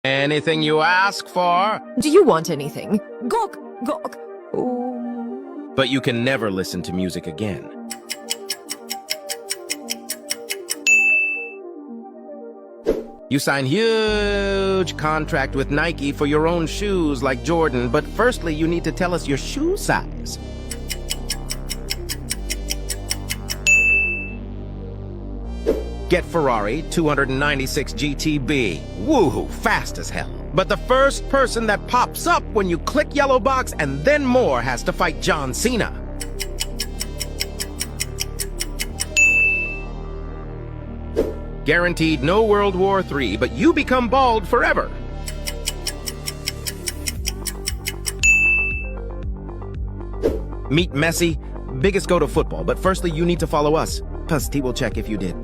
Anything you ask for, Do you want anything? Gawk, gawk. Ooh. but you can never listen to music again. You sign huge contract with Nike for your own shoes like Jordan, but firstly you need to tell us your shoe size. Get Ferrari 296 GTB. Woohoo, fast as hell. But the first person that pops up when you click yellow box and then more has to fight John Cena. Guaranteed no World War III, but you become bald forever. Meet Messi. Biggest go to football, but firstly you need to follow us. Plus, T will check if you did.